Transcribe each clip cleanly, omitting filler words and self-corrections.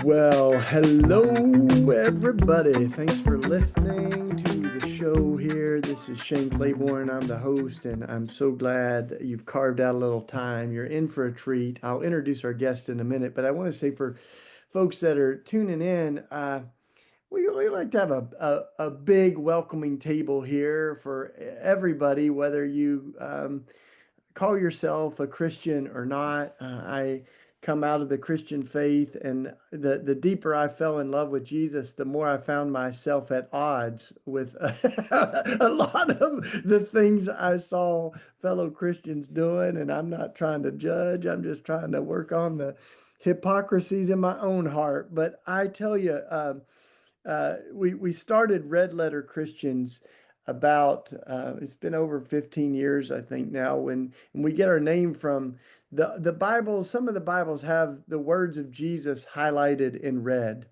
Well, hello everybody. Thanks for listening to the show here. This is Shane Claiborne. I'm the host, and I'm so glad you've carved out a little time. You're in for a treat. I'll introduce our guest in a minute, but I want to say for folks that are tuning in, we like to have a big welcoming table here for everybody, whether you call yourself a Christian or not. I come out of the Christian faith, and the deeper I fell in love with Jesus, the more I found myself at odds with a lot of the things I saw fellow Christians doing. And I'm not trying to judge, I'm just trying to work on the hypocrisies in my own heart. But I tell you, we started Red Letter Christians about it's been over 15 years, I think now, when and we get our name from the Bibles. Some of the Bibles have the words of Jesus highlighted in red,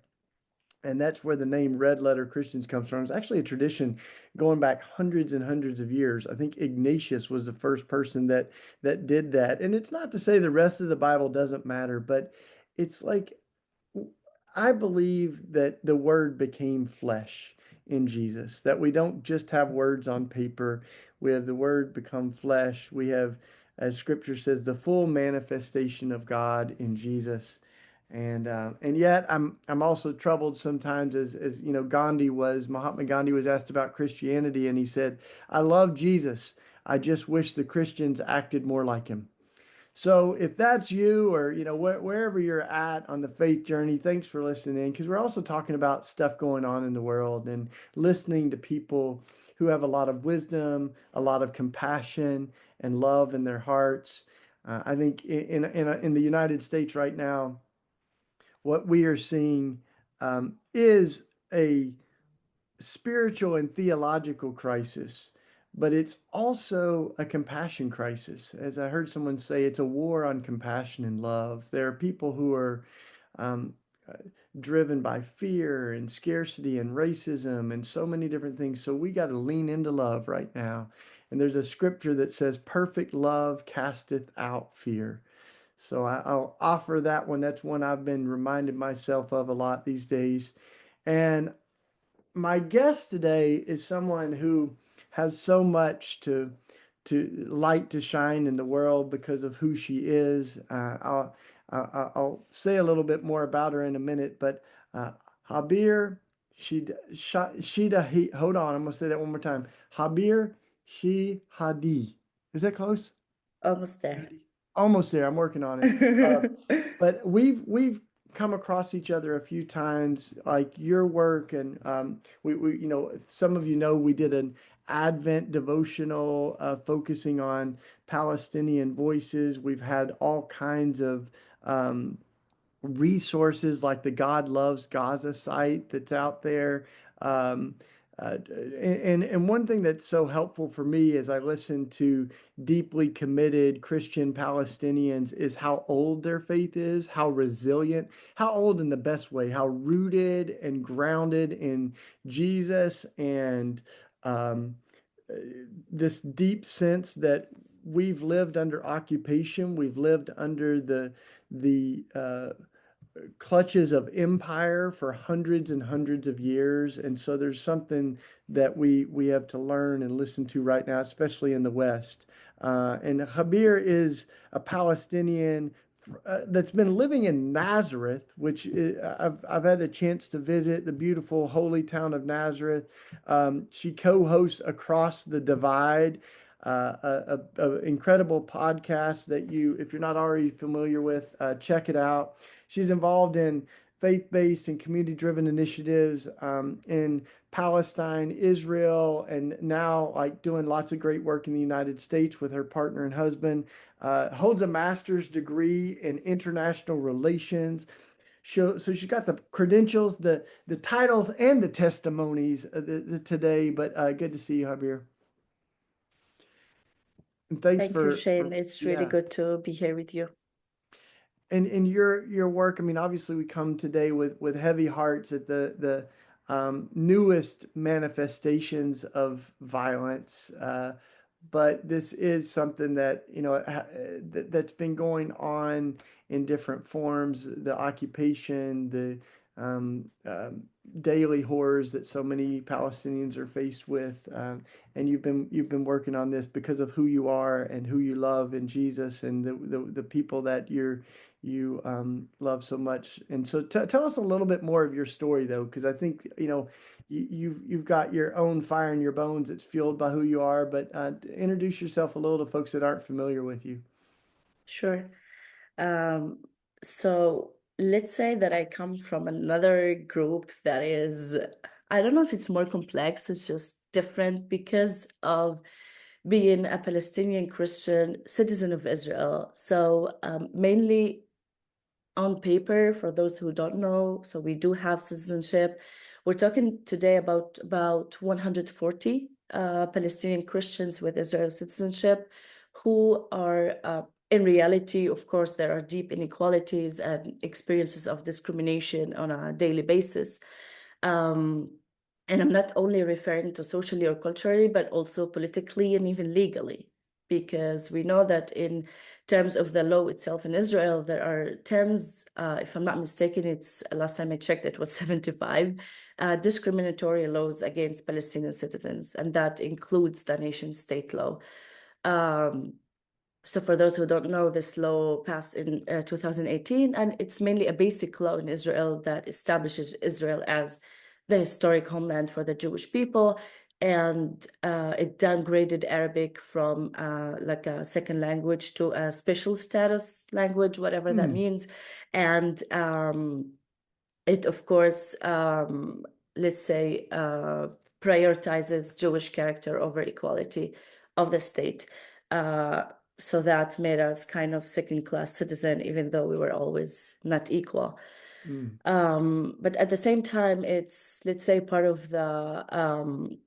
and that's where the name Red Letter Christians comes from. It's actually a tradition going back hundreds and hundreds of years. I think Ignatius was the first person that did that. And it's not to say the rest of the Bible doesn't matter, but it's like I believe that the word became flesh in Jesus, that we don't just have words on paper. We have the word become flesh. We have, as scripture says, the full manifestation of God in Jesus. And yet I'm also troubled sometimes, as you know, Mahatma Gandhi was asked about Christianity, and he said, I love Jesus. I just wish the Christians acted more like him. So if that's you, or wherever you're at on the faith journey, thanks for listening, because we're also talking about stuff going on in the world and listening to people who have a lot of wisdom, a lot of compassion and love in their hearts. I think in the United States right now, what we are seeing is a spiritual and theological crisis, but it's also a compassion crisis. As I heard someone say, it's a war on compassion and love. There are people who are um, uh, driven by fear and scarcity and racism and so many different things. So we got to lean into love right now. And there's a scripture that says, perfect love casteth out fear. So I'll offer that one. That's one I've been reminding myself of a lot these days. And my guest today is someone who has so much to light to shine in the world because of who she is. I'll say a little bit more about her in a minute, but Abeer Shehadeh. Hold on, I'm gonna say that one more time. Abeer Shehadeh. Is that close? Almost there. Almost there. I'm working on it. But we've come across each other a few times, like your work, and we some of you know we did an Advent devotional focusing on Palestinian voices. We've had all kinds of resources like the God Loves Gaza site that's out there. Um, and one thing that's so helpful for me as I listen to deeply committed Christian Palestinians is how old their faith is, how resilient, how old in the best way, how rooted and grounded in Jesus, and um, uh, this deep sense that we've lived under occupation, we've lived under the clutches of empire for hundreds and hundreds of years. And so there's something that we have to learn and listen to right now, especially in the West. And Abeer is a Palestinian that's been living in Nazareth, which I've had a chance to visit the beautiful holy town of Nazareth. She co-hosts Across the Divide, a incredible podcast that if you're not already familiar with, check it out. She's involved in faith-based and community-driven initiatives in Palestine, Israel, and now like doing lots of great work in the United States with her partner and husband. Holds a master's degree in international relations. So she's got the credentials, the titles, and the testimonies today. But good to see you, Javier. And thanks Thank you, for Shane. It's really yeah. good to be here with you. And in your work, I mean, obviously we come today with heavy hearts at the newest manifestations of violence, but this is something that, that's been going on in different forms, the occupation, the um, um, daily horrors that so many Palestinians are faced with. And you've been working on this because of who you are and who you love in Jesus and the people that you love so much. And so tell us a little bit more of your story, though, because I think, you've got your own fire in your bones. It's fueled by who you are, but introduce yourself a little to folks that aren't familiar with you. Sure. Um, so let's say that I come from another group that is, I don't know if it's more complex, it's just different because of being a Palestinian Christian citizen of Israel. So mainly on paper, for those who don't know, so we do have citizenship. We're talking today about 140 Palestinian Christians with Israeli citizenship who are, in reality, of course, there are deep inequalities and experiences of discrimination on a daily basis. Um, and I'm not only referring to socially or culturally, but also politically and even legally, because we know that in terms of the law itself in Israel, there are tens, if I'm not mistaken, it's last time I checked, it was 75 discriminatory laws against Palestinian citizens, and that includes the nation state law. Um, so for those who don't know, this law passed in 2018, and it's mainly a basic law in Israel that establishes Israel as the historic homeland for the Jewish people. And it downgraded Arabic from like a second language to a special status language, whatever that Hmm. means. And it, of course, let's say, prioritizes Jewish character over equality of the state. Uh, so that made us kind of second-class citizen, even though we were always not equal. Hmm. But at the same time, it's, let's say, part of the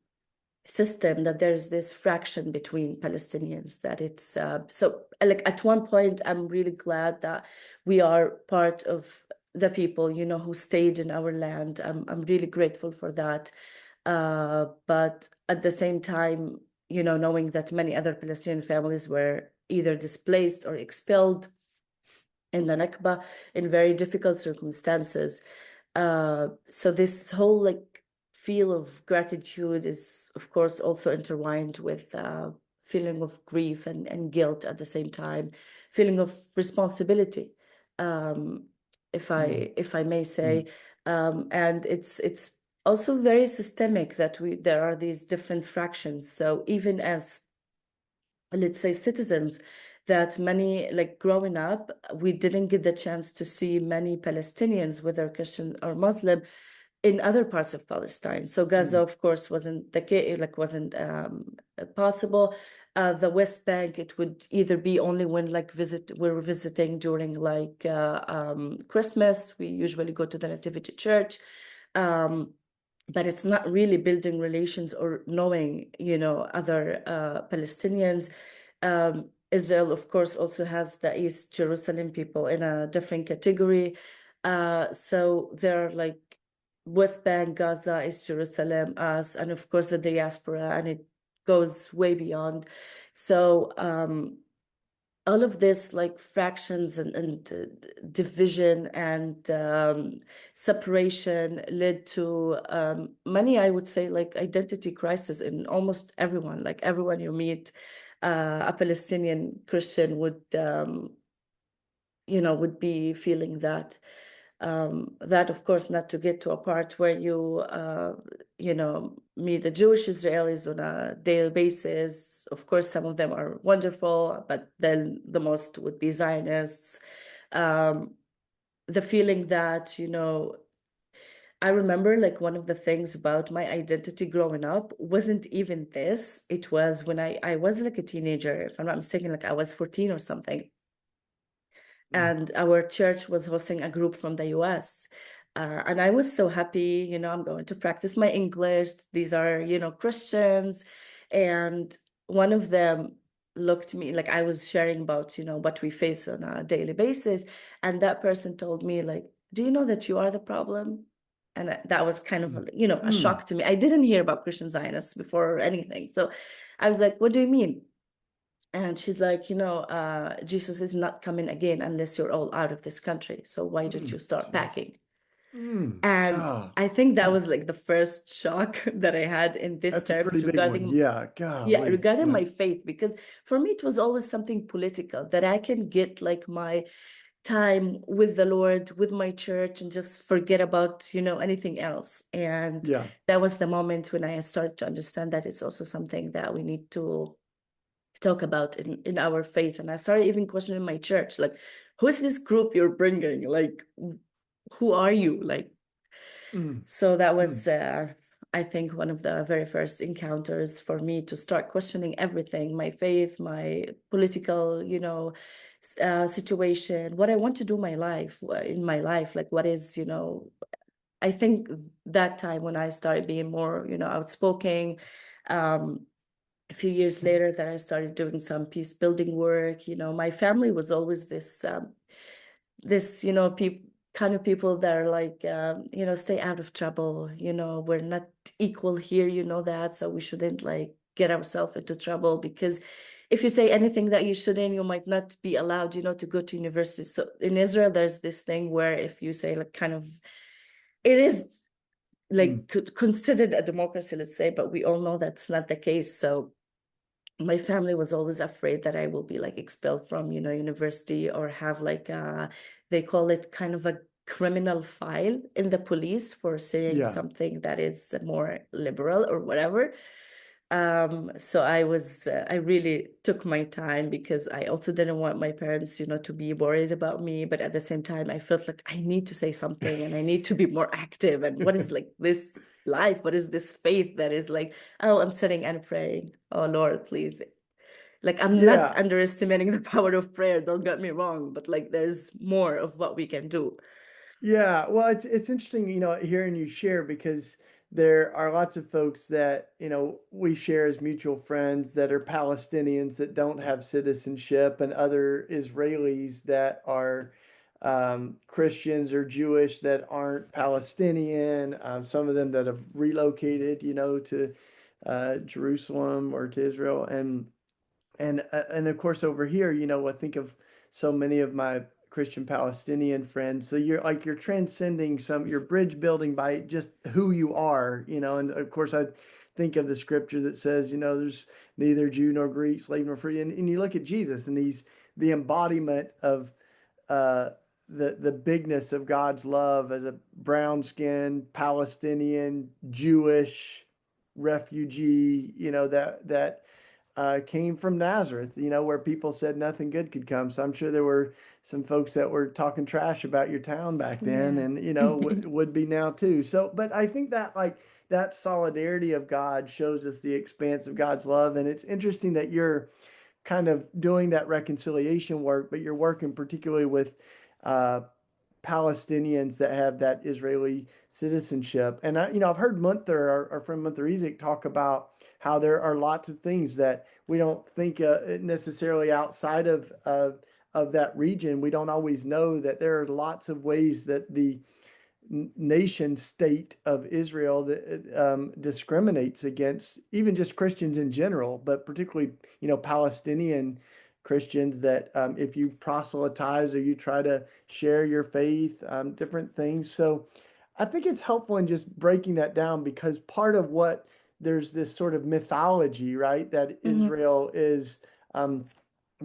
system that there's this fraction between Palestinians that it's so like at one point I'm really glad that we are part of the people, who stayed in our land. I'm really grateful for that. But at the same time, knowing that many other Palestinian families were either displaced or expelled in the Nakba in very difficult circumstances. So this whole like feel of gratitude is, of course, also intertwined with feeling of grief and guilt at the same time, feeling of responsibility, um, if Hmm. I may Hmm. say, and it's also very systemic that there are these different fractions. So even as, let's say, citizens, that many, like growing up, we didn't get the chance to see many Palestinians, whether Christian or Muslim, in other parts of Palestine. So Hmm. Gaza, of course, wasn't the case, like wasn't possible. The West Bank, it would either be only when like we were visiting during like Christmas. We usually go to the Nativity Church. Um, but it's not really building relations or knowing, other Palestinians. Israel, of course, also has the East Jerusalem people in a different category. So they're like West Bank, Gaza, East Jerusalem, us, and of course the diaspora, and it goes way beyond. So all of this like fractions and division and separation led to many, I would say, like identity crisis in almost everyone. Like everyone you meet, a Palestinian Christian would be feeling that. That, of course, not to get to a part where meet the Jewish Israelis on a daily basis. Of course, some of them are wonderful, but then the most would be Zionists. Um, the feeling that, I remember like one of the things about my identity growing up wasn't even this. It was when I was like a teenager, if I'm not mistaken, like I was 14 or something, Hmm. and our church was hosting a group from the US. And I was so happy, I'm going to practice my English. These are, Christians. And one of them looked me like I was sharing about, what we face on a daily basis. And that person told me, like, do you know that you are the problem? And that was kind of, a Hmm. shock to me. I didn't hear about Christian Zionists before or anything. So I was like, what do you mean? And she's like, Jesus is not coming again unless you're all out of this country. So why don't you start Jeez. packing? Mm. And God. I think that Mm. was like the first shock that I had in this That's a pretty terms big one. regarding, Yeah. yeah, Golly. regarding Yeah. my faith, because for me it was always something political that I can get like my time with the Lord, with my church, and just forget about, anything else. And Yeah. that was the moment when I started to understand that it's also something that we need to talk about in our faith. And I started even questioning my church, like, who's this group you're bringing? Like, who are you? Like, Mm. so that Mm. was, I think, one of the very first encounters for me to start questioning everything, my faith, my political, situation, what I want to do in my life, like what is, I think that time when I started being more, outspoken, um, a few years later that I started doing some peace building work. My family was always this, kind of people that are like, stay out of trouble. We're not equal here, that, so we shouldn't like get ourselves into trouble because if you say anything that you shouldn't, you might not be allowed, to go to university. So in Israel, there's this thing where if you say like kind of, it is Mm. like considered a democracy, let's say, but we all know that's not the case. So my family was always afraid that I will be like expelled from, university or have like they call it kind of a criminal file in the police for saying Yeah. something that is more liberal or whatever. So I really took my time because I also didn't want my parents, to be worried about me. But at the same time, I felt like I need to say something and I need to be more active. And what is like this life? What is this faith that is like, oh, I'm sitting and praying. Oh, Lord, please. Like, I'm not Yeah. underestimating the power of prayer, don't get me wrong, but like, there's more of what we can do. Yeah, well, it's interesting, hearing you share because there are lots of folks that, we share as mutual friends that are Palestinians that don't have citizenship, and other Israelis that are Christians or Jewish that aren't Palestinian. Some of them that have relocated, to Jerusalem or to Israel, and of course over here, I think of so many of my Christian Palestinian friends. So you're transcending you're bridge building by just who you are, and of course I think of the scripture that says, there's neither Jew nor Greek, slave nor free. And you look at Jesus and he's the embodiment of uh, the bigness of God's love as a brown skinned Palestinian Jewish refugee, that came from Nazareth, where people said nothing good could come. So I'm sure there were some folks that were talking trash about your town back then, Yeah. and would be now too. So, but I think that that solidarity of God shows us the expanse of God's love, and it's interesting that you're kind of doing that reconciliation work, but you're working particularly with uh, Palestinians that have that Israeli citizenship. And I've heard Munther, our friend Munther Ezek, talk about how there are lots of things that we don't think necessarily outside of that region. We don't always know that there are lots of ways that the nation state of Israel that discriminates against even just Christians in general, but particularly Palestinian Christians that if you proselytize or you try to share your faith, different things. So I think it's helpful in just breaking that down because part of what there's this sort of mythology, right, that Mhm. Israel is um,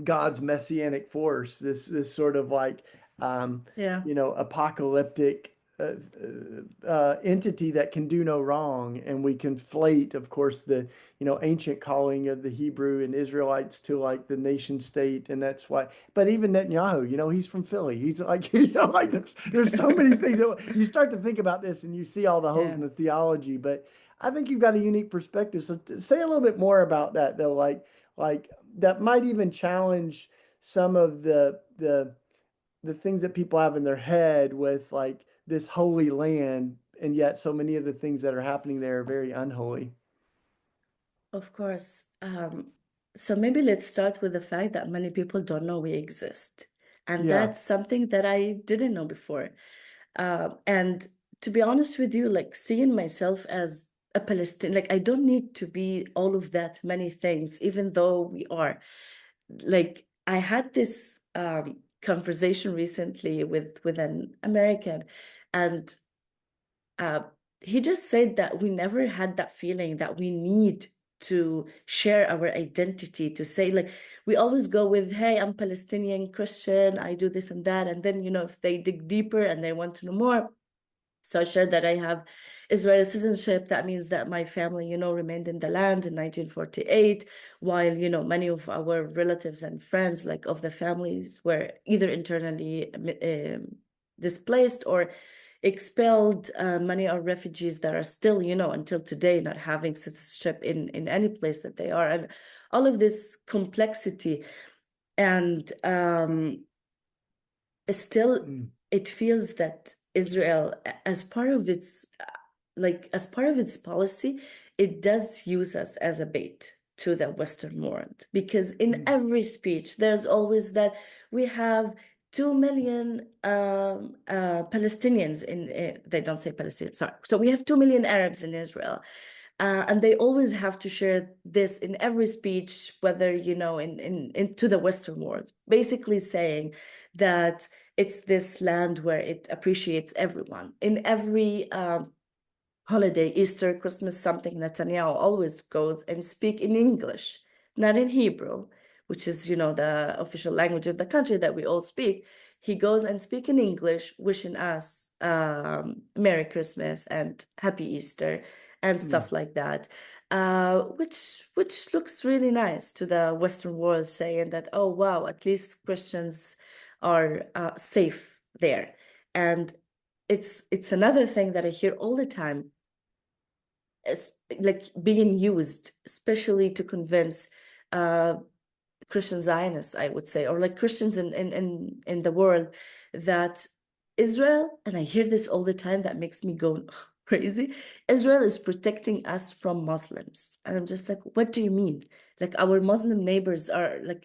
God's messianic force, this sort of like Yeah, apocalyptic entity that can do no wrong, and we conflate, of course, the ancient calling of the Hebrew and Israelites to like the nation state, and that's why. But even Netanyahu, he's from Philly. He's like like there's so many things that you start to think about this, and you see all the holes yeah. in the theology, but. I think you've got a unique perspective. So say a little bit more about that, though. Like that might even challenge some of the things that people have in their head with like this holy land, and yet so many of the things that are happening there are very unholy. Of course. So maybe let's start with the fact that many people don't know we exist. And Yeah, that's something that I didn't know before. And to be honest with you, like seeing myself as a Palestinian, like I don't need to be all of that many things, even though we are. like I had this conversation recently with an American, and uh, he just said that we never had that feeling that we need to share our identity, to say like we always go with, hey, I'm Palestinian Christian, I do this and that, and then if they dig deeper and they want to know more, so I shared that I have Israeli citizenship. That means that my family, remained in the land in 1948, while, many of our relatives and friends, like of the families, were either internally displaced or expelled. Many are refugees that are still, until today, not having citizenship in any place that they are. And all of this complexity. And still, Mm. it feels that Israel, as part of its as part of its policy, it does use us as a bait to the Western world, because in Mm. every speech there's always that we have 2 million Palestinians in they don't say Palestinians, sorry. So we have 2 million Arabs in Israel. And they always have to share this in every speech, whether, into the Western world, basically saying that it's this land where it appreciates everyone. In every holiday, Easter, Christmas, something, Netanyahu always goes and speak in English, not in Hebrew, which is, the official language of the country that we all speak. He goes and speak in English, wishing us Merry Christmas and Happy Easter and Mm. stuff like that. Which looks really nice to the Western world, saying that, oh wow, at least Christians are safe there. And it's another thing that I hear all the time, is like being used, especially to convince uh, Christian Zionists, I would say, or like Christians in the world, that Israel, and I hear this all the time, that makes me go crazy. Israel is protecting us from Muslims. And I'm just like, what do you mean? Like our Muslim neighbors are like,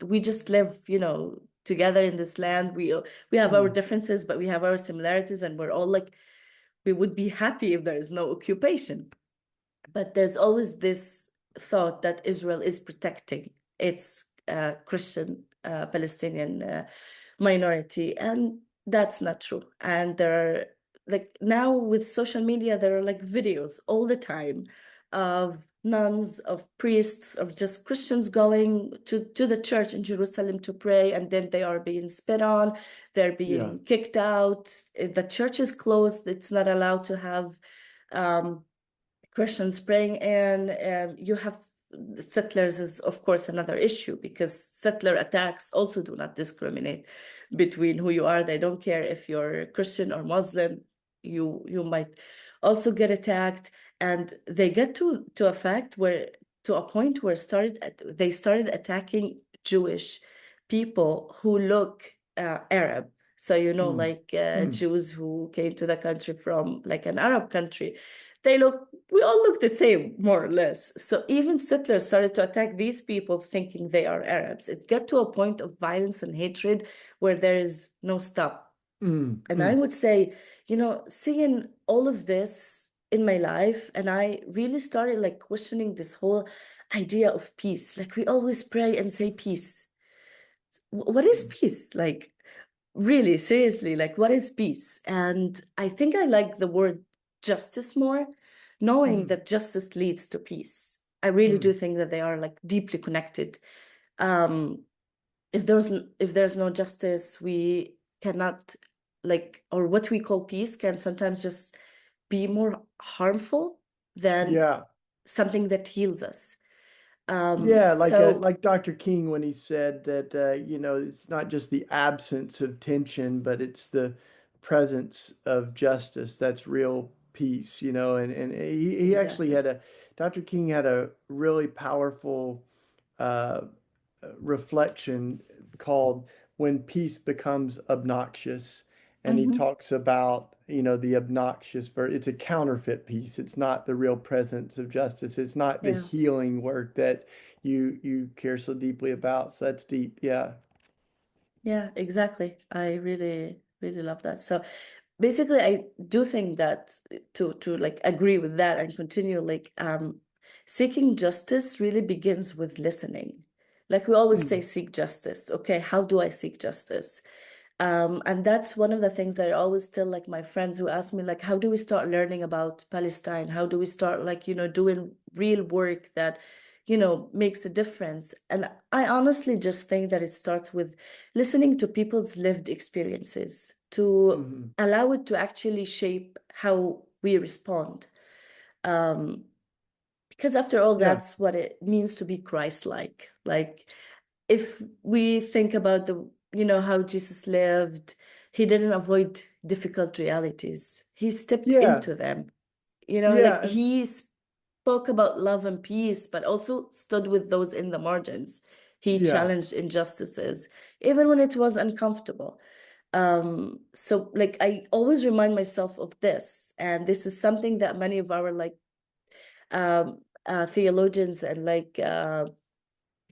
we just live, together in this land. We have our Mm. differences, but we have our similarities, and we're all like, we would be happy if there is no occupation. But there's always this thought that Israel is protecting its Christian Palestinian minority, and that's not true. And there are, like, now with social media, there are like videos all the time of nuns, of priests, of just Christians going to the church in Jerusalem to pray, and then they are being spit on, they're Yeah. being kicked out, the church is closed, it's not allowed to have um, Christians praying, and you have settlers is of course another issue, because settler attacks also do not discriminate between who you are. They don't care if you're Christian or Muslim. You might also get attacked, and they get to a fact where, to a point where they started attacking Jewish people who look Arab. So Mm. like Mm. Jews who came to the country from like an Arab country, we all look the same, more or less. So even settlers started to attack these people thinking they are Arabs. It got to a point of violence and hatred where there is no stop. Mm. And I Mm. would say, seeing all of this in my life, and I really started like questioning this whole idea of peace. Like we always pray and say peace. What is Mm. peace? Like, really, seriously, like what is peace? And I think I like the word justice more, knowing Mm. that justice leads to peace. I really Mm. do think that they are like deeply connected. Um, if there's no justice, we cannot, like, or what we call peace can sometimes just be more harmful than Yeah. something that heals us. Yeah, So like Dr. King when he said that it's not just the absence of tension, but it's the presence of justice that's real peace, and he actually exactly. had a Dr. King had a really powerful uh, reflection called When Peace Becomes Obnoxious. And he Hmm. talks about, the obnoxious, it's a counterfeit peace. It's not the real presence of justice. It's not the Yeah. healing work that you care so deeply about. So that's deep. Yeah. Yeah, exactly. I really, really love that. So basically, I do think that to like agree with that and continue, like seeking justice really begins with listening. Like we always say, Mm, seek justice. Okay, how do I seek justice? And that's one of the things that I always tell like my friends who ask me like, how do we start learning about Palestine? How do we start like, doing real work that, makes a difference? And I honestly just think that it starts with listening to people's lived experiences to mhm. allow it to actually shape how we respond. Um, because after all, Yeah. that's what it means to be Christ-like. Like if we think about how Jesus lived, he didn't avoid difficult realities. He stepped Yeah. into them. Yeah. Like And he spoke about love and peace, but also stood with those in the margins. He yeah. challenged injustices, even when it was uncomfortable. So like I always remind myself of this, and this is something that many of our like theologians and like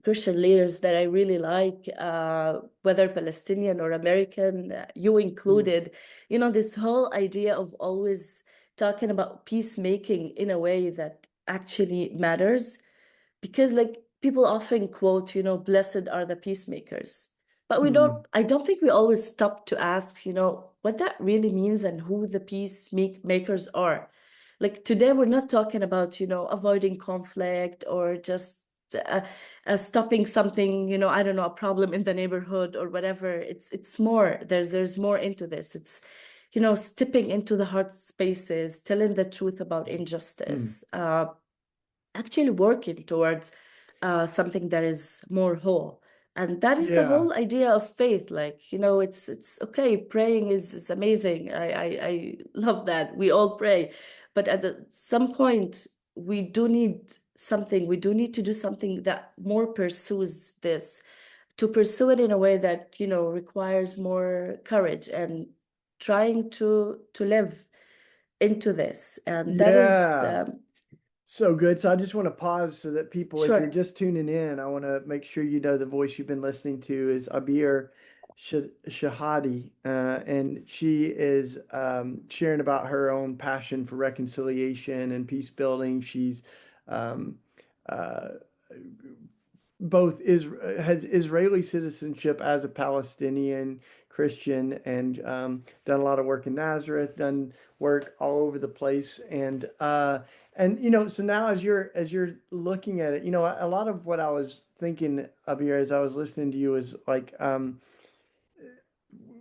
Christian leaders that I really like, whether Palestinian or American, you Mm, included, this whole idea of always talking about peacemaking in a way that actually matters. Because like people often quote, blessed are the peacemakers. But mm, I don't think we always stop to ask, what that really means and who the peacemakers are. Like today, we're not talking about, avoiding conflict or just uh, stopping something, I don't know, a problem in the neighborhood or whatever. It's more. There's more into this. It's, stepping into the heart spaces, telling the truth about mm. injustice, actually working towards something that is more whole. And that is the Yeah. whole idea of faith. Like, it's okay. Praying is amazing. I love that. We all pray. But some point, we do need something. We do need to do something that more pursues this, to pursue it in a way that, requires more courage and trying to live into this. And that is, Yeah. So good. So I just want to pause so that people, if you're sure. just tuning in, I want to make sure you know the voice you've been listening to is Abeer Shehadeh, and she is sharing about her own passion for reconciliation and peace building. She's um, uh, both has Israeli citizenship as a Palestinian Christian and done a lot of work in Nazareth, done work all over the place, and so now as you're looking at it, a lot of what I was thinking of here as I was listening to you is like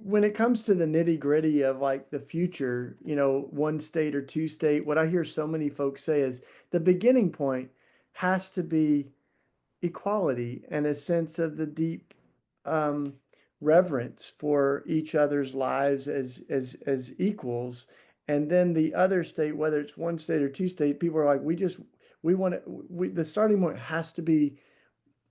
when it comes to the nitty gritty of like the future, one state or two state, what I hear so many folks say is the beginning point has to be equality and a sense of the deep um, reverence for each other's lives as equals. And then the other state, whether it's one state or two state, people are like, we want to. The starting point has to be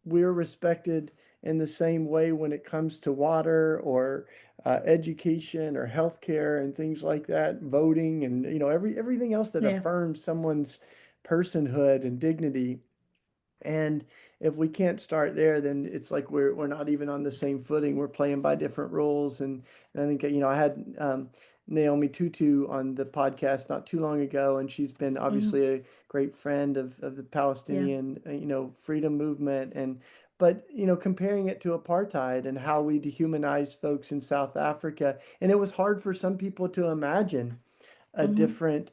we're respected in the same way when it comes to water or education or healthcare and things like that, voting and everything else that Yeah. affirms someone's personhood and dignity. And if we can't start there, then it's like we're not even on the same footing. We're playing by different rules. And I think I had Naomi Tutu on the podcast not too long ago, and she's been Mhm. obviously a great friend of the Yeah. Palestinian freedom movement. And but comparing it to apartheid and how we dehumanized folks in South Africa, and it was hard for some people to imagine a Hmm. different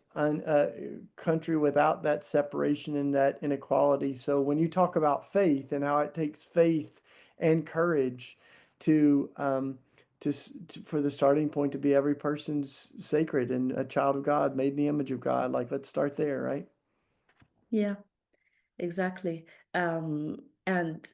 country without that separation and that inequality. So when you talk about faith and how it takes faith and courage to for the starting point to be every person's sacred and a child of God, made in the image of God. Like let's start there, right? Yeah, exactly. And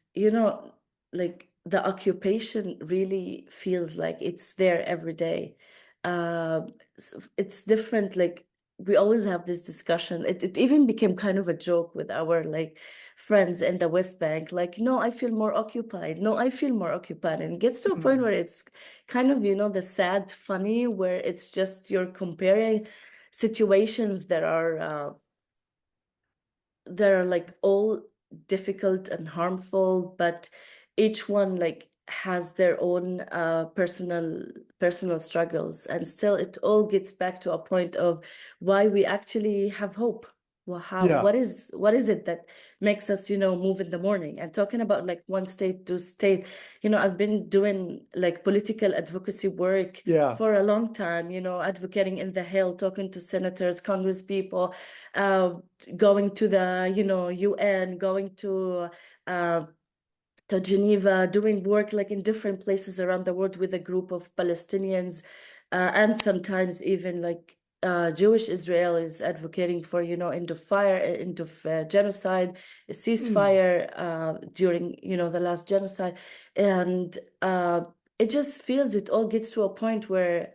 like the occupation really feels like it's there every day. It's different. Like we always have this discussion. It even became kind of a joke with our like friends in the West Bank. Like, no, I feel more occupied. No, I feel more occupied. And it gets to a point Mm. where it's kind of, the sad, funny, where it's just you're comparing situations that are like all difficult and harmful, but each one like has their own personal struggles, and still it all gets back to a point of why we actually have hope. Well, how, Yeah. what is it that makes us, move in the morning? And talking about like one state to state, I've been doing like political advocacy work Yeah. for a long time, advocating in the Hill, talking to senators, congress people, uh, going to the, UN, going uh, to Geneva, doing work like in different places around the world with a group of Palestinians, and sometimes even like Jewish Israelis advocating for, end of fire, end of genocide, a Mm. ceasefire during, the last genocide. And it just feels it all gets to a point where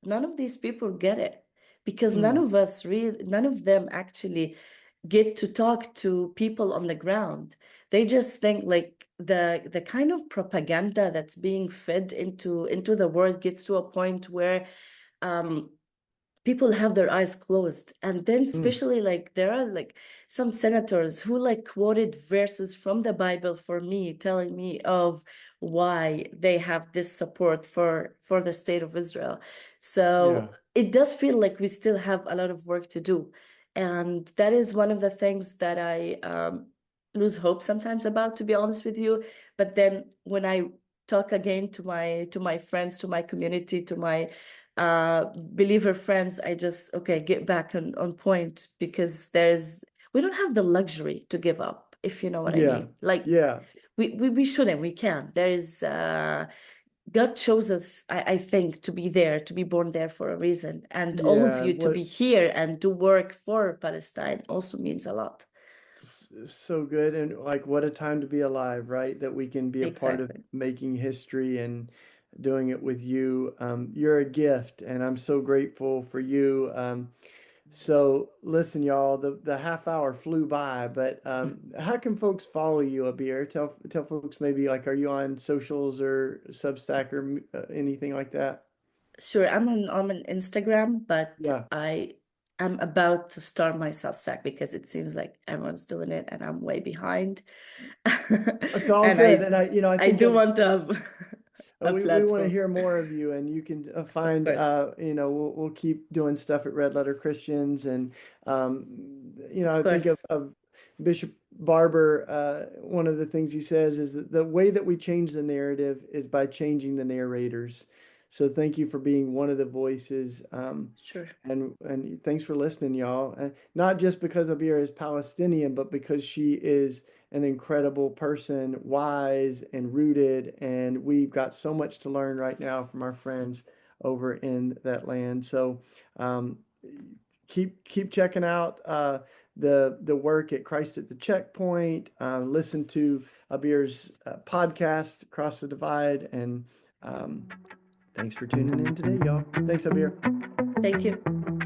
none of these people get it because Mm. none of them actually get to talk to people on the ground. They just think like the kind of propaganda that's being fed into the world gets to a point where um people have their eyes closed. And then Mm. especially like there are like some senators who like quoted verses from the Bible for me, telling me of why they have this support for the state of Israel. Yeah. So it does feel like we still have a lot of work to do. And that is one of the things that I lose hope sometimes about, to be honest with you. But then when I talk again to my friends, to my community, to my uh believer friends, I just okay, get back on point, because we don't have the luxury to give up, if you know what I Yeah. mean. Like Yeah. we shouldn't, we can. There is God chose us, I think, to be there, to be born there for a reason. And all of Yeah. you to be here and do work for Palestine also means a lot. So good. And like, what a time to be alive, right? That we can be a part of Exactly. making history and doing it with you. You're a gift, and I'm so grateful for you. So listen, y'all, the half hour flew by, but how can folks follow you, Abir? Tell folks maybe like, are you on socials or Substack or anything like that? Sure, I'm on Instagram, but Yeah, I am about to start my Substack because it seems like everyone's doing it and I'm way behind. it's all And good. And I I think do of want to have a we want to platform. hear more of you, and you can Of find course. we'll keep doing stuff at Red Letter Christians, and um, Of I think course. of Bishop Barber. One of the things he says is that the way that we change the narrative is by changing the narrators. So thank you for being one of the voices, Sure. and thanks for listening, y'all. Not just because Abir is Palestinian, but because she is an incredible person, wise and rooted, and we've got so much to learn right now from our friends over in that land. So um, keep checking out the work at Christ at the Checkpoint. Listen to Abir's podcast, Across the Divide, and um, thanks for tuning in today, y'all. Thanks, Abir. Thank you.